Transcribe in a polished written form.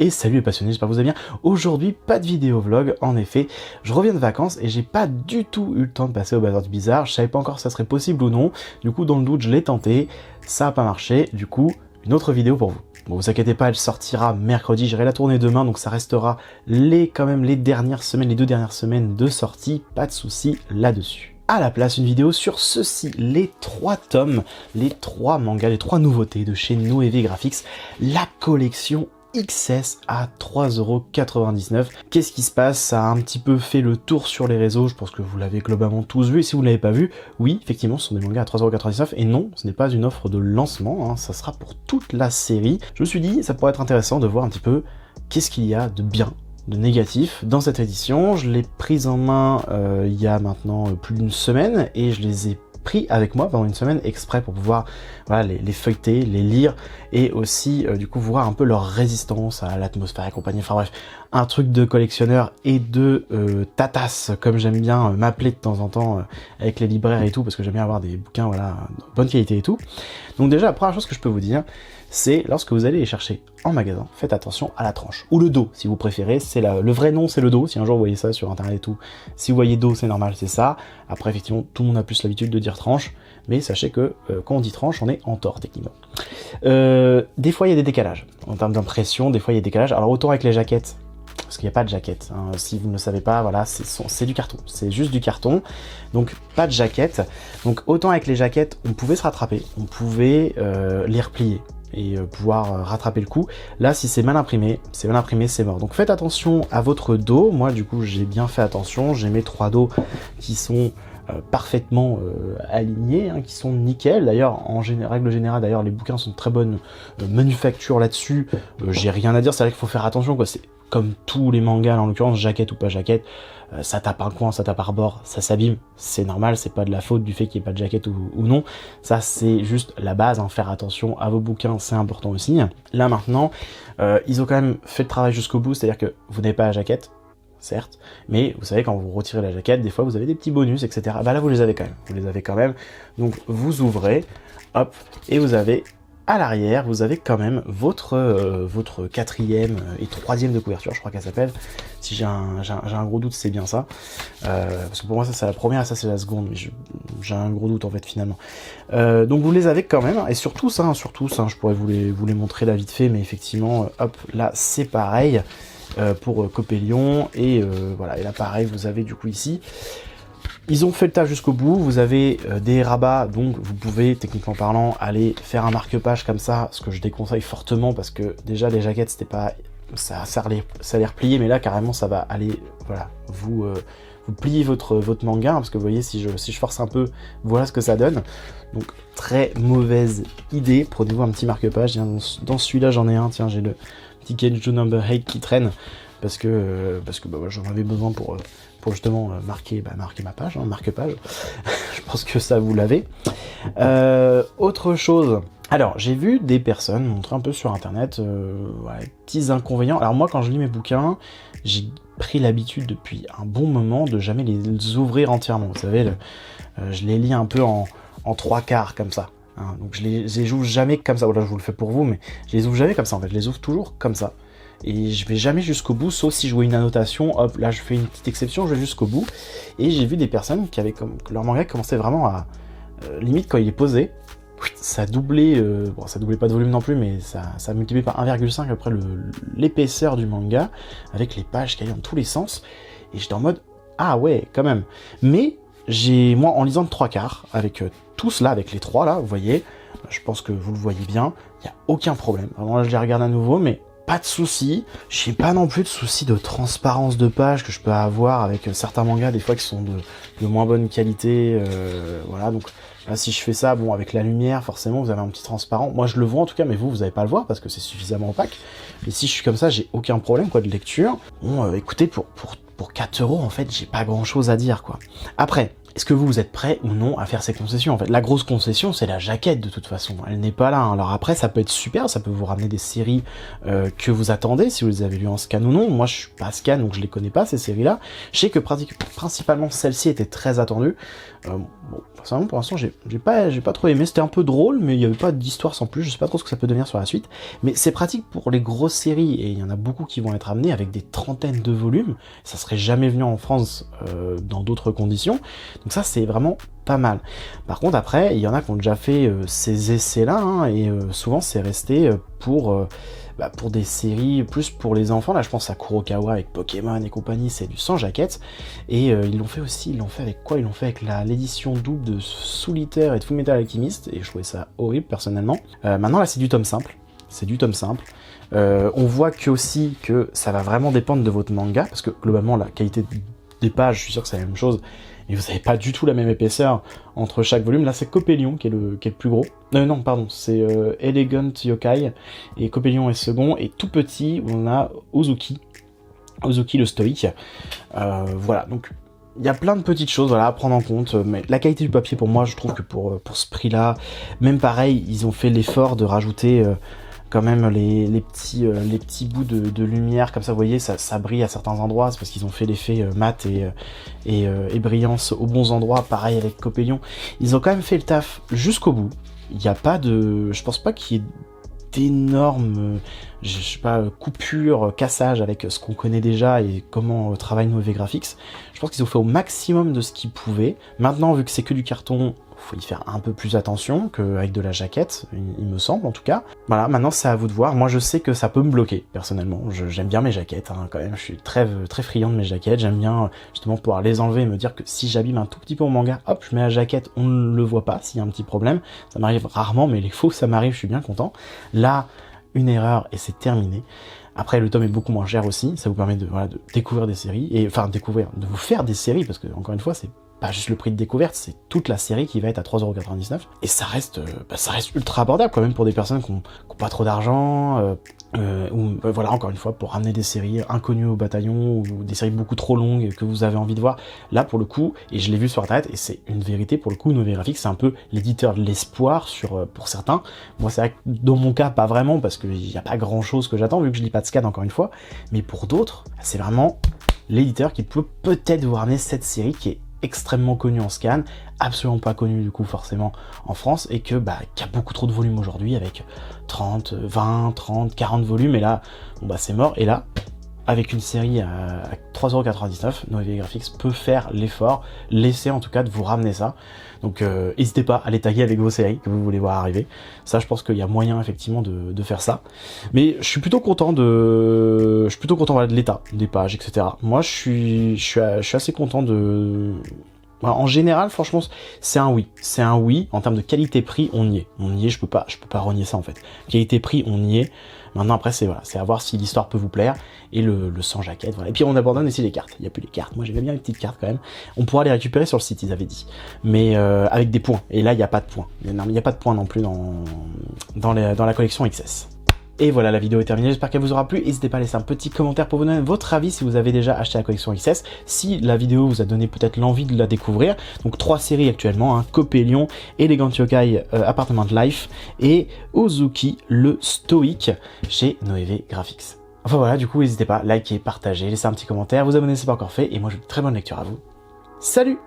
Et salut les passionnés, j'espère que vous allez bien. Aujourd'hui, pas de vidéo vlog, en effet, je reviens de vacances et j'ai pas du tout eu le temps de passer au Bazar du Bizarre. Je savais pas encore si ça serait possible ou non, du coup dans le doute je l'ai tenté, ça a pas marché, du coup une autre vidéo pour vous. Bon, vous inquiétez pas, elle sortira mercredi, j'irai la tourner demain, donc ça restera quand même les dernières semaines, les 2 dernières semaines de sortie, pas de soucis là-dessus. À la place, une vidéo sur ceci, les 3 tomes, les 3 mangas, les 3 nouveautés de chez Noévé Graphics, la collection XS à 3,99 €. Qu'est-ce qui se passe? Ça a un petit peu fait le tour sur les réseaux, je pense que vous l'avez globalement tous vu, et si vous ne l'avez pas vu, oui, effectivement, ce sont des mangas à 3,99 €, et non, ce n'est pas une offre de lancement, hein, ça sera pour toute la série. Je me suis dit, ça pourrait être intéressant de voir un petit peu qu'est-ce qu'il y a de bien, de négatif dans cette édition. Je l'ai prise en main il y a maintenant plus d'une semaine, et je les ai pris avec moi pendant une semaine exprès pour pouvoir voilà, les feuilleter, les lire et aussi du coup voir un peu leur résistance à l'atmosphère et compagnie. Enfin bref, un truc de collectionneur et de tatas comme j'aime bien m'appeler de temps en temps avec les libraires et tout, parce que j'aime bien avoir des bouquins voilà de bonne qualité et tout. Donc déjà la première chose que je peux vous dire, c'est lorsque vous allez les chercher en magasin, faites attention à la tranche, ou le dos si vous préférez, c'est le vrai nom c'est le dos, si un jour vous voyez ça sur internet et tout, si vous voyez dos c'est normal, c'est ça. Après effectivement tout le monde a plus l'habitude de dire tranche, mais sachez que quand on dit tranche on est en tort techniquement. Des fois il y a des décalages, en termes d'impression, des fois il y a des décalages, alors autant avec les jaquettes, parce qu'il n'y a pas de jaquette, hein. Si vous ne le savez pas, voilà, c'est du carton, c'est juste du carton, donc pas de jaquette, donc autant avec les jaquettes on pouvait se rattraper, on pouvait les replier, et pouvoir rattraper le coup. Là si c'est mal imprimé, c'est mort. Donc faites attention à votre dos. Moi du coup j'ai bien fait attention, j'ai mes 3 dos qui sont parfaitement alignés, hein, qui sont nickel. D'ailleurs en règle générale, d'ailleurs les bouquins sont de très bonne manufacture là-dessus, j'ai rien à dire, c'est vrai qu'il faut faire attention quoi, c'est comme tous les mangas en l'occurrence, jaquette ou pas jaquette, ça tape un coin, ça tape un rebord, ça s'abîme, c'est normal, c'est pas de la faute du fait qu'il n'y ait pas de jaquette ou non, ça c'est juste la base, hein, faire attention à vos bouquins, c'est important aussi. Là maintenant, ils ont quand même fait le travail jusqu'au bout, c'est-à-dire que vous n'avez pas la jaquette, certes, mais vous savez quand vous retirez la jaquette, des fois vous avez des petits bonus, etc. Bah là vous les avez quand même, donc vous ouvrez, hop, et vous avez à l'arrière, vous avez quand même votre 4e et 3e de couverture, je crois qu'elle s'appelle. Si j'ai un gros doute, c'est bien ça. Parce que pour moi, ça c'est la première, ça c'est la seconde, mais j'ai un gros doute en fait finalement. Donc vous les avez quand même, et surtout ça, je pourrais vous les montrer là vite fait, mais effectivement, hop, là c'est pareil pour Copélion, et voilà, et là pareil, vous avez du coup ici. Ils ont fait le taf jusqu'au bout, vous avez des rabats, donc vous pouvez, techniquement parlant, aller faire un marque-page comme ça, ce que je déconseille fortement, parce que déjà les jaquettes, c'était pas... ça allait replier, mais là carrément ça va aller, voilà, vous pliez votre manga, hein, parce que vous voyez, si je force un peu, voilà ce que ça donne. Donc très mauvaise idée, prenez-vous un petit marque-page. Dans celui-là j'en ai un, tiens, j'ai le petit Genju Number 8 qui traîne, parce que bah, voilà, j'en avais besoin pour justement marquer ma page, hein, marque-page. Je pense que ça vous l'avez. Autre chose, alors j'ai vu des personnes montrer un peu sur internet ouais, petits inconvénients. Alors moi quand je lis mes bouquins, j'ai pris l'habitude depuis un bon moment de jamais les ouvrir entièrement. Vous savez, je les lis un peu en 3 quarts comme ça. Hein. Donc je les ouvre jamais comme ça. Voilà, je vous le fais pour vous, mais je les ouvre jamais comme ça en fait. Je les ouvre toujours comme ça. Et je vais jamais jusqu'au bout, sauf si je vois une annotation, hop, là je fais une petite exception, je vais jusqu'au bout. Et j'ai vu des personnes qui avaient comme leur manga commençait vraiment à limite quand il est posé, ça doublait, bon ça doublait pas de volume non plus, mais ça multipliait par 1,5 à peu près l'épaisseur du manga, avec les pages qui allaient dans tous les sens. Et j'étais en mode, ah ouais, quand même. Mais moi en lisant de 3 quarts, avec tout cela, avec les 3 là, vous voyez, je pense que vous le voyez bien, il n'y a aucun problème. Vraiment là je les regarde à nouveau, mais pas de soucis. J'ai pas non plus de soucis de transparence de page que je peux avoir avec certains mangas des fois qui sont de moins bonne qualité, voilà. Donc là si je fais ça, bon avec la lumière forcément vous avez un petit transparent, moi je le vois en tout cas, mais vous n'allez pas le voir parce que c'est suffisamment opaque. Et si je suis comme ça, j'ai aucun problème quoi de lecture. Bon écoutez, pour 4 € en fait j'ai pas grand chose à dire quoi. Après, Est-ce que vous êtes prêt ou non à faire ces concessions? En fait, la grosse concession, c'est la jaquette de toute façon. Elle n'est pas là. Hein. Alors après, ça peut être super, ça peut vous ramener des séries que vous attendez, si vous les avez lues en scan ou non. Moi, je suis pas scan, donc je les connais pas, ces séries-là. Je sais que principalement, celle-ci était très attendue. Bon, personnellement, pour l'instant, j'ai pas trop aimé. C'était un peu drôle, mais il n'y avait pas d'histoire sans plus. Je sais pas trop ce que ça peut devenir sur la suite. Mais c'est pratique pour les grosses séries, et il y en a beaucoup qui vont être amenées avec des trentaines de volumes. Ça serait jamais venu en France dans d'autres conditions. Donc ça, c'est vraiment pas mal. Par contre, après, il y en a qui ont déjà fait ces essais-là, hein, et souvent, c'est resté pour des séries plus pour les enfants. Là, je pense à Kurokawa avec Pokémon et compagnie, c'est du sans jaquette. Et ils l'ont fait aussi, ils l'ont fait avec quoi? Ils l'ont fait avec l'édition double de Soul Eater et de Fullmetal Alchemist, et je trouvais ça horrible, personnellement. Maintenant, là, c'est du tome simple. C'est du tome simple. On voit aussi que ça va vraiment dépendre de votre manga, parce que globalement, la qualité des pages, je suis sûr que c'est la même chose, et vous n'avez pas du tout la même épaisseur entre chaque volume. Là, c'est Coppelion qui est le plus gros. Non, pardon, c'est Elegant Yokai, et Coppelion est second, et tout petit, on a Ozuki le stoïque. Voilà, donc il y a plein de petites choses à prendre en compte, mais la qualité du papier, pour moi, je trouve que pour ce prix-là, même pareil, ils ont fait l'effort de rajouter quand même les petits bouts de lumière, comme ça, vous voyez, ça brille à certains endroits, c'est parce qu'ils ont fait l'effet mat et brillance aux bons endroits. Pareil avec Coppelion, ils ont quand même fait le taf jusqu'au bout. Il n'y a pas de... Je pense pas qu'il y ait d'énormes, je sais pas, coupures, cassages avec ce qu'on connaît déjà et comment travaille Noévé Graphics. Je pense qu'ils ont fait au maximum de ce qu'ils pouvaient. Maintenant, vu que c'est que du carton, faut y faire un peu plus attention qu'avec de la jaquette, il me semble en tout cas. Voilà, maintenant c'est à vous de voir. Moi je sais que ça peut me bloquer, personnellement. J'aime bien mes jaquettes, hein, quand même. Je suis très friand de mes jaquettes. J'aime bien justement pouvoir les enlever et me dire que si j'abîme un tout petit peu mon manga, hop, je mets la jaquette, on ne le voit pas s'il y a un petit problème. Ça m'arrive rarement, mais les fois que ça m'arrive, je suis bien content. Là, une erreur et c'est terminé. Après, le tome est beaucoup moins cher aussi. Ça vous permet de découvrir des séries, et enfin de vous faire des séries, parce que encore une fois, c'est pas juste le prix de découverte, c'est toute la série qui va être à 3,99€. Et ça reste ultra abordable quand même pour des personnes qui ont pas trop d'argent, voilà, encore une fois, pour ramener des séries inconnues au bataillon, ou des séries beaucoup trop longues que vous avez envie de voir. Là, pour le coup, et je l'ai vu sur internet, et c'est une vérité, pour le coup, Noévé Graphics, c'est un peu l'éditeur de l'espoir pour certains. Moi, c'est vrai que dans mon cas, pas vraiment, parce qu'il n'y a pas grand chose que j'attends, vu que je lis pas de scan, encore une fois. Mais pour d'autres, c'est vraiment l'éditeur qui peut peut-être vous ramener cette série qui est extrêmement connu en scan, absolument pas connu du coup forcément en France, et qui a beaucoup trop de volume aujourd'hui, avec 30, 20, 30, 40 volumes, et là, c'est mort. Et là, avec une série à 3,99€, Noévé Graphics peut faire l'effort, l'essai en tout cas de vous ramener ça. Donc n'hésitez pas à les taguer avec vos séries que vous voulez voir arriver. Ça, je pense qu'il y a moyen effectivement de faire ça. Mais je suis plutôt content de l'état des pages, etc. Moi, je suis assez content de... En général, franchement, c'est un oui. C'est un oui. En termes de qualité-prix, on y est. On y est, je peux pas renier ça en fait. Qualité-prix, on y est. Maintenant, après, c'est à voir si l'histoire peut vous plaire, et le sans jaquette, voilà. Et puis on abandonne aussi les cartes. Il n'y a plus les cartes. Moi, j'aimais bien les petites cartes quand même. On pourra les récupérer sur le site, ils avaient dit. Mais avec des points. Et là, il n'y a pas de points. Il n'y a pas de points non plus dans la collection XS. Et voilà, la vidéo est terminée, j'espère qu'elle vous aura plu. N'hésitez pas à laisser un petit commentaire pour vous donner votre avis si vous avez déjà acheté la collection XS, si la vidéo vous a donné peut-être l'envie de la découvrir. Donc 3 séries actuellement, hein, Coppelion, Elegant Yokai, Apartment Life, et Ozuki le stoïque chez Noévé Graphics. Enfin voilà, du coup n'hésitez pas, likez, partagez, laissez un petit commentaire, vous abonner si ce n'est pas encore fait, et moi je vous dis très bonne lecture à vous. Salut!